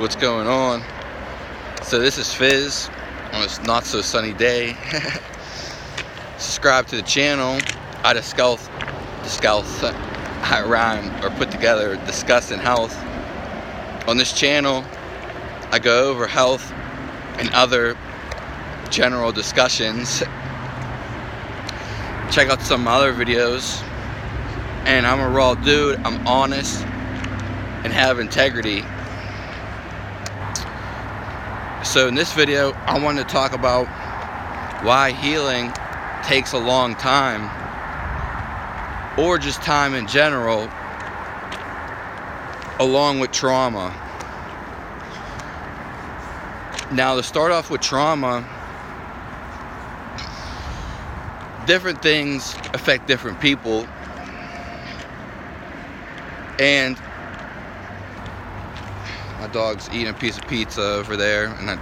What's going on? So this is Fizz on this not so sunny day. Subscribe to the channel. I discuss I rhyme or put together discussing health. On this channel I go over health and other general discussions. Check out some other videos. And I'm a raw dude. I'm honest and have integrity. So in this video, I want to talk about why healing takes a long time, or just time in general, along with trauma. Now, to start off with trauma, different things affect different people, and my dog's eating a piece of pizza over there, and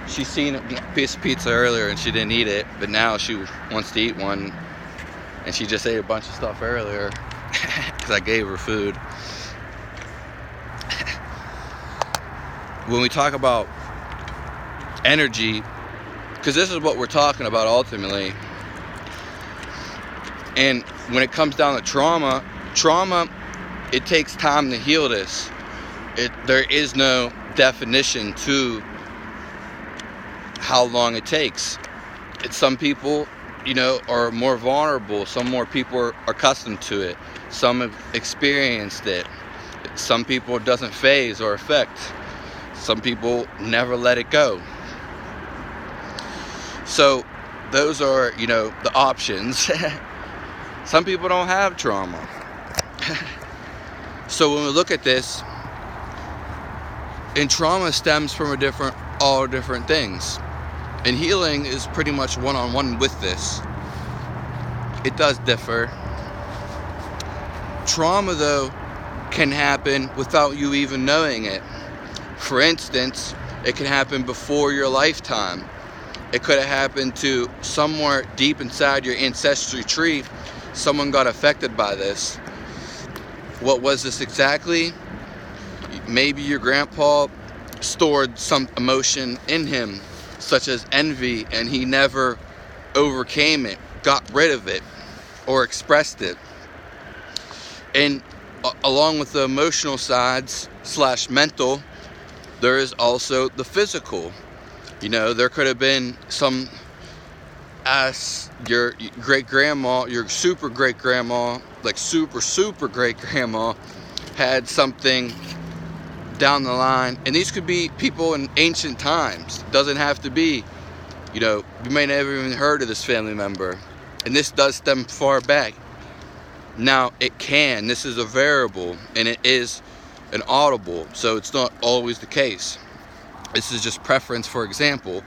she's seen a piece of pizza earlier and she didn't eat it, but now she wants to eat one, and she just ate a bunch of stuff earlier because I gave her food. When we talk about energy, because this is what we're talking about ultimately, and when it comes down to trauma, it takes time to heal this. There is no definition to how long it takes. Some people, are more vulnerable. Some more people are accustomed to it. Some have experienced it. Some people it doesn't phase or affect. Some people never let it go. So those are, the options. Some people don't have trauma. So when we look at this, and trauma stems from all different things, and healing is pretty much one-on-one with this. It does differ. Trauma, though, can happen without you even knowing it. For instance, it can happen before your lifetime. It could have happened to somewhere deep inside your ancestry tree. Someone got affected by this. What was this exactly? Maybe your grandpa stored some emotion in him, such as envy, and he never overcame it, got rid of it, or expressed it. And along with the emotional sides / mental, there is also the physical. There could have been some your great-grandma, your super great-grandma, like super great-grandma, had something down the line. And these could be people in ancient times. It doesn't have to be, you may never even heard of this family member. And this does stem far back. Now, this is a variable, and it is an audible, so it's not always the case. This is just preference, for example.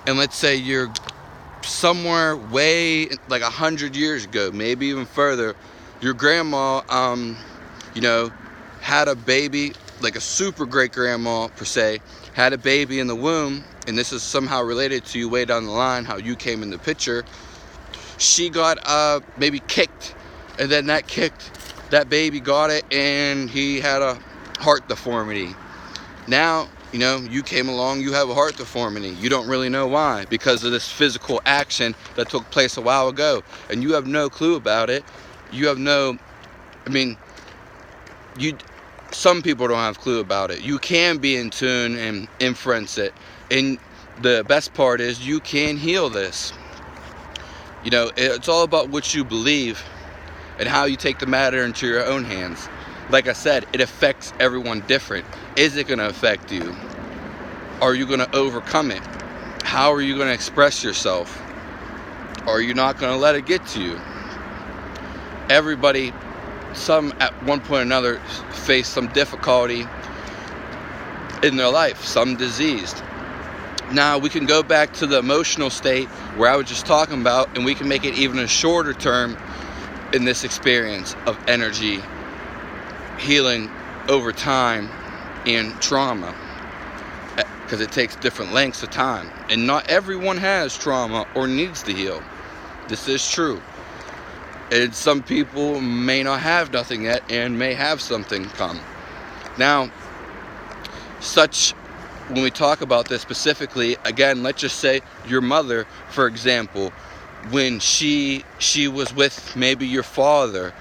And let's say you're somewhere way, like 100 years ago, maybe even further, your grandma, had a baby, like a super great grandma per se, had a baby in the womb, and this is somehow related to you way down the line, how you came in the picture. She got maybe kicked, and then that baby got it, and he had a heart deformity. Now, you came along, you have a heart deformity. You don't really know why, because of this physical action that took place a while ago, and you have no clue about it. Some people don't have a clue about it. You can be in tune and inference it. And the best part is you can heal this. It's all about what you believe and how you take the matter into your own hands. Like I said, it affects everyone different. Is it going to affect you? Are you going to overcome it? How are you going to express yourself? Are you not going to let it get to you? Everybody, some at one point or another, face some difficulty in their life, some diseased. Now, we can go back to the emotional state where I was just talking about, and we can make it even a shorter term in this experience of energy healing over time and trauma, because it takes different lengths of time, and not everyone has trauma or needs to heal. This is true. And some people may not have nothing yet and may have something come. Now, when we talk about this specifically, again, let's just say your mother, for example, when she was with maybe your father,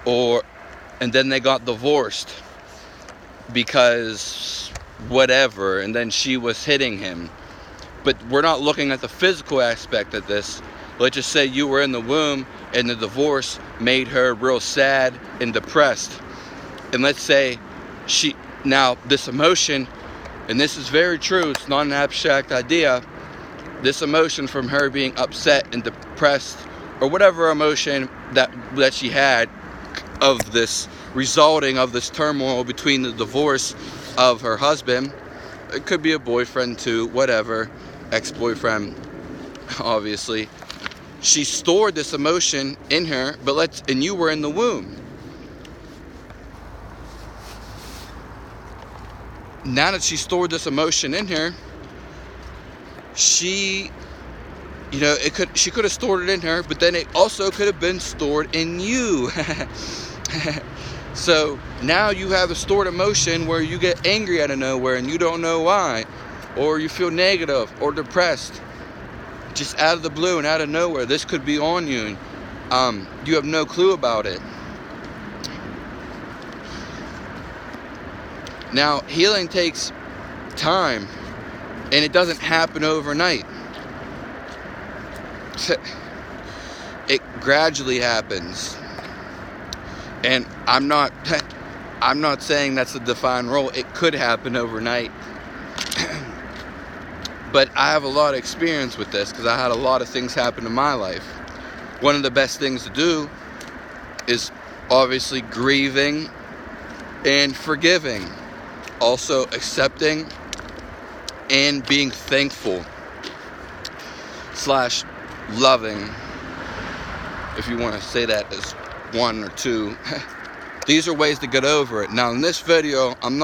and then they got divorced because whatever, and then she was hitting him. But we're not looking at the physical aspect of this. Let's just say you were in the womb and the divorce made her real sad and depressed. And let's say now this emotion, and this is very true, it's not an abstract idea, this emotion from her being upset and depressed, or whatever emotion that she had of this, resulting of this turmoil between the divorce of her husband, it could be a boyfriend too, whatever, ex-boyfriend, obviously. She stored this emotion in her, and you were in the womb. Now that she stored this emotion in her, she could have stored it in her, but then it also could have been stored in you. So now you have a stored emotion where you get angry out of nowhere and you don't know why, or you feel negative or depressed, just out of the blue and out of nowhere. This could be on you, and you have no clue about it. Now, healing takes time, and it doesn't happen overnight. It gradually happens. And I'm not saying that's the defined rule. It could happen overnight. But I have a lot of experience with this because I had a lot of things happen in my life. One of the best things to do is obviously grieving and forgiving. Also accepting and being thankful / loving, if you want to say that as one or two. These are ways to get over it. Now in this video, I'm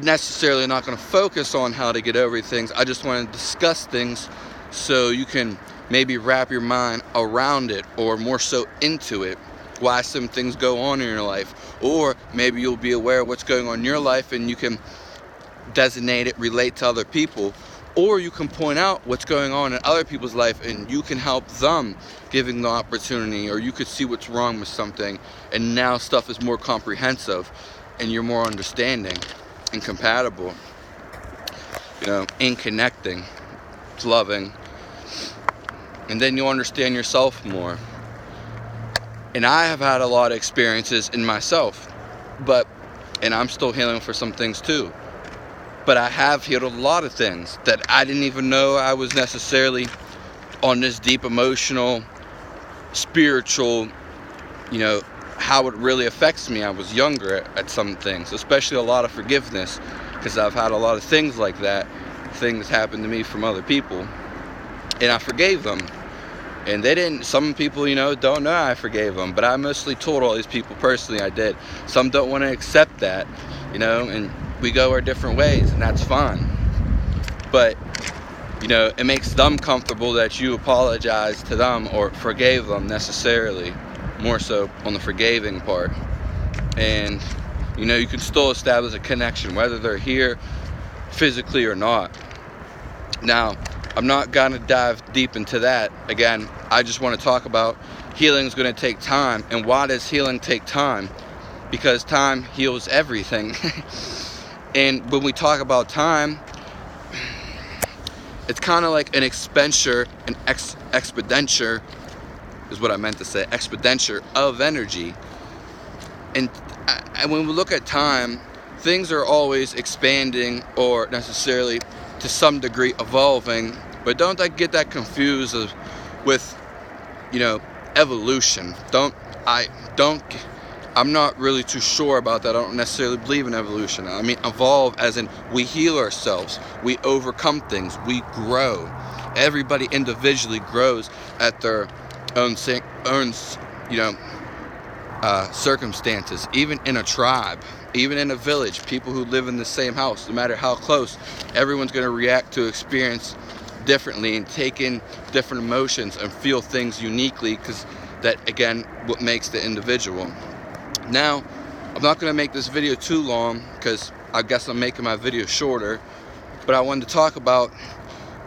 necessarily not going to focus on how to get over things. I just want to discuss things so you can maybe wrap your mind around it, or more so into it, why some things go on in your life. Or maybe you'll be aware of what's going on in your life and you can designate it, relate to other people. Or you can point out what's going on in other people's life and you can help them, giving the opportunity. Or you could see what's wrong with something and now stuff is more comprehensive and you're more understanding and compatible, in connecting, loving. And then you'll understand yourself more. And I have had a lot of experiences in myself, and I'm still healing for some things too. But I have healed a lot of things that I didn't even know I was necessarily on this deep emotional, spiritual, how it really affects me. I was younger at some things, especially a lot of forgiveness, because I've had a lot of things like that. Things happen to me from other people, and I forgave them. And they didn't, some people, don't know I forgave them, but I mostly told all these people personally I did. Some don't want to accept that, and we go our different ways, and that's fine. But, it makes them comfortable that you apologize to them or forgave them necessarily, more so on the forgiving part. And, you can still establish a connection, whether they're here physically or not. Now, I'm not going to dive deep into that. Again, I just want to talk about healing is going to take time. And why does healing take time? Because time heals everything. And when we talk about time, it's kind of like an expenditure, expenditure is what I meant to say, expenditure of energy. And when we look at time, things are always expanding or necessarily to some degree evolving, but don't get that confused with evolution. I'm not really too sure about that. I don't necessarily believe in evolution. I mean evolve as in we heal ourselves, we overcome things, we grow. Everybody individually grows at their own circumstances. Even in a tribe, even in a village, people who live in the same house, no matter how close, everyone's going to react to experience differently and take in different emotions and feel things uniquely, because that, again, what makes the individual. Now, I'm not going to make this video too long because I guess I'm making my video shorter, but I wanted to talk about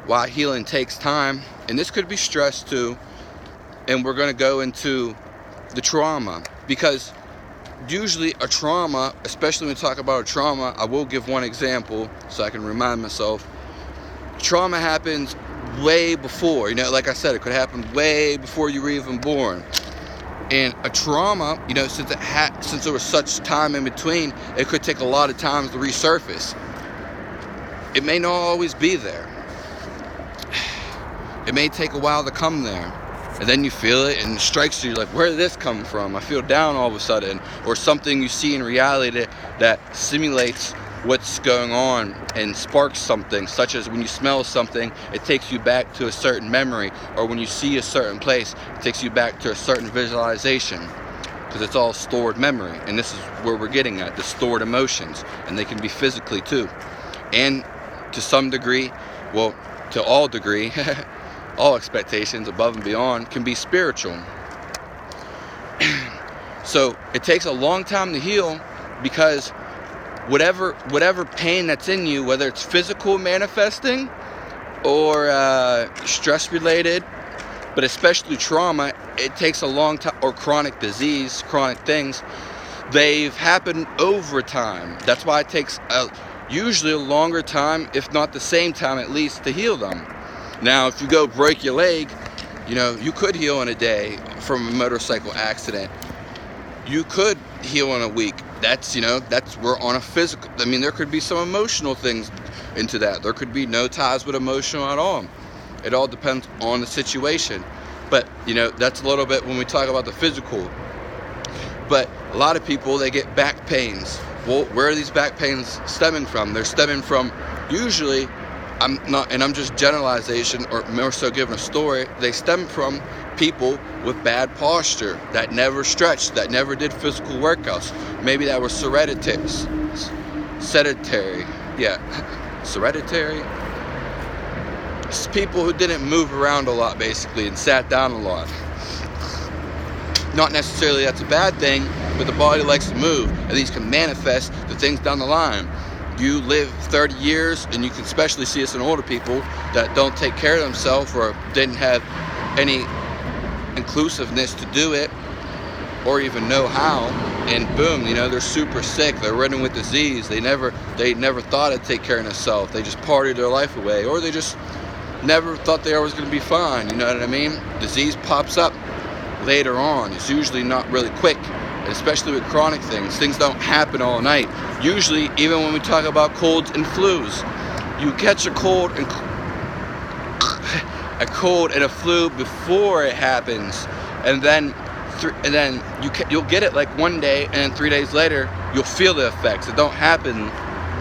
why healing takes time, and this could be stress too, and we're going to go into the trauma, because usually a trauma, especially when we talk about a trauma, I will give one example so I can remind myself. Trauma happens way before, like I said, it could happen way before you were even born. And a trauma, since there was such time in between, it could take a lot of time to resurface. It may not always be there. It may take a while to come there. And then you feel it and it strikes you like, where did this come from? I feel down all of a sudden. Or something you see in reality that simulates what's going on and sparks something, such as when you smell something, it takes you back to a certain memory, or when you see a certain place, it takes you back to a certain visualization, because it's all stored memory. And this is where we're getting at, the stored emotions, and they can be physically too, and to some degree, well, to all degree, all expectations above and beyond can be spiritual. So it takes a long time to heal, because whatever pain that's in you, whether it's physical manifesting or stress related, but especially trauma, it takes a long time, or chronic disease, chronic things, they've happened over time. That's why it takes usually a longer time, if not the same time at least, to heal them. Now, if you go break your leg, you could heal in a day from a motorcycle accident. You could heal in a week. We're on a physical. There could be some emotional things into that. There could be no ties with emotional at all. It all depends on the situation. But, that's a little bit when we talk about the physical. But a lot of people, they get back pains. Well, where are these back pains stemming from? They're stemming from, usually, I'm just generalization, or more so giving a story, they stem from people with bad posture, that never stretched, that never did physical workouts. Maybe that was sedentary, It's people who didn't move around a lot, basically, and sat down a lot. Not necessarily that's a bad thing, but the body likes to move, and these can manifest the things down the line. You live 30 years, and you can especially see this in older people that don't take care of themselves, or didn't have any inclusiveness to do it, or even know how, and boom, they're super sick, they're ridden with disease, they never thought to take care of themselves, they just partied their life away, or they just never thought they was going to be fine, you know what I mean? Disease pops up later on. It's usually not really quick, and especially with chronic things don't happen all night. Usually, even when we talk about colds and flus, you catch a cold and a flu before it happens, and then you'll get it like one day, and then 3 days later you'll feel the effects. It don't happen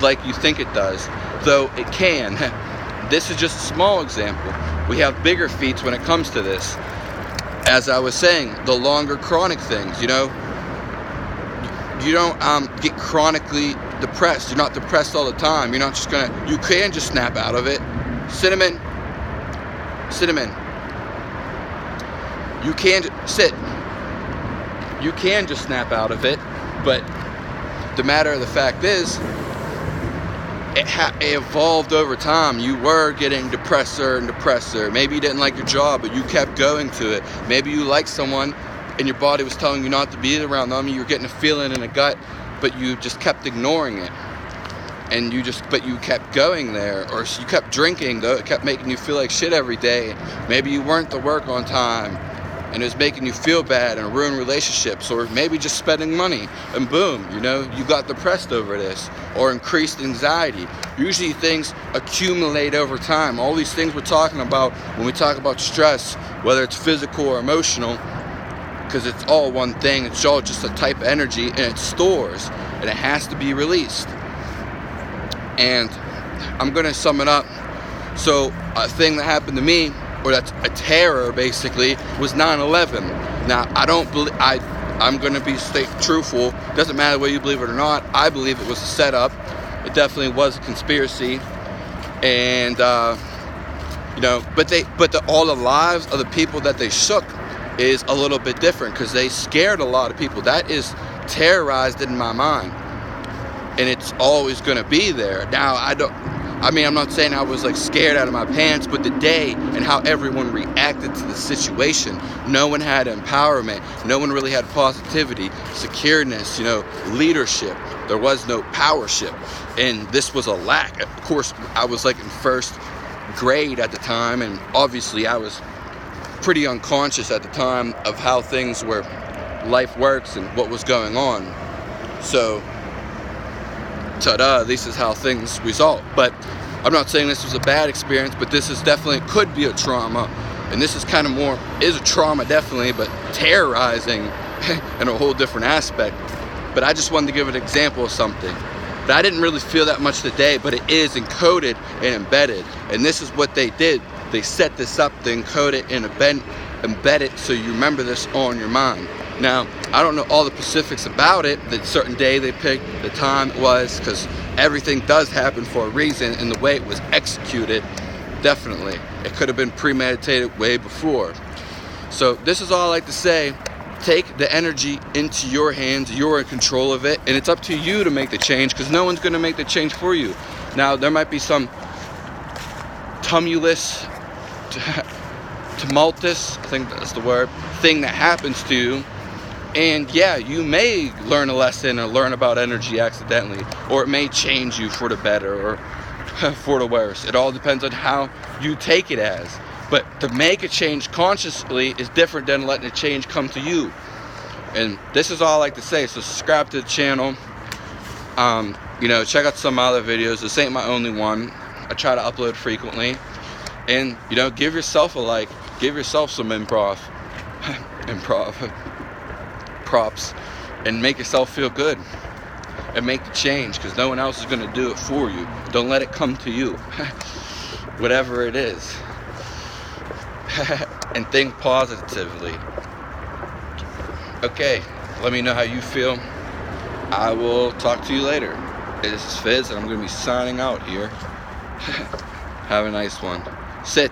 like you think it does, though it can. This is just a small example. We have bigger feats when it comes to this. As I was saying, the longer chronic things, you don't get chronically depressed. You're not depressed all the time. You're not just you can just snap out of it. Cinnamon. You can just snap out of it, but the matter of the fact is, it evolved over time. You were getting depressor and depressor. Maybe you didn't like your job, but you kept going to it. Maybe you liked someone and your body was telling you not to be around them. You were getting a feeling in the gut, but you just kept ignoring it. But you kept going there. Or you kept drinking, though it kept making you feel like shit every day. Maybe you weren't to work on time, and it was making you feel bad and ruin relationships, or maybe just spending money, and boom, you got depressed over this, or increased anxiety. Usually things accumulate over time. All these things we're talking about when we talk about stress, whether it's physical or emotional, because it's all one thing, it's all just a type of energy, and it stores, and it has to be released. And I'm going to sum it up. So a thing that happened to me, or that's a terror basically, was 9/11. Now I'm going to stay truthful. Doesn't matter whether you believe it or not. I believe it was a setup. It definitely was a conspiracy, and all the lives of the people that they shook is a little bit different, because they scared a lot of people. That is terrorized in my mind, and it's always going to be there. Now, I'm not saying I was like scared out of my pants, but the day and how everyone reacted to the situation, no one had empowerment, no one really had positivity, secureness, leadership. There was no powership, and this was a lack. Of course, I was like in first grade at the time, and obviously I was pretty unconscious at the time of how things were, life works, and what was going on. So, ta-da, this is how things result. But I'm not saying this was a bad experience, but this is definitely could be a trauma, and this is kind of is a trauma definitely, but terrorizing in a whole different aspect. But I just wanted to give an example of something. But I didn't really feel that much today, but it is encoded and embedded. And this is what they did. They set this up, they encode it and embed it so you remember this on your mind. Now, I don't know all the specifics about it, the certain day they picked, the time it was, because everything does happen for a reason, and the way it was executed, definitely. It could have been premeditated way before. So this is all I like to say. Take the energy into your hands. You're in control of it, and it's up to you to make the change, because no one's going to make the change for you. Now, there might be some tumultuous, I think that's the word, thing that happens to you, and yeah, you may learn a lesson or learn about energy accidentally, or it may change you for the better or for the worse. It all depends on how you take it as. But to make a change consciously is different than letting a change come to you. And this is all I like to say. So subscribe to the channel. Check out some other videos. This ain't my only one. I try to upload frequently. And, give yourself a like. Give yourself some improv props. And make yourself feel good. And make the change, because no one else is going to do it for you. Don't let it come to you. Whatever it is. And think positively. Okay, let me know how you feel. I will talk to you later. This is Fizz, and I'm going to be signing out here. Have a nice one. Sit.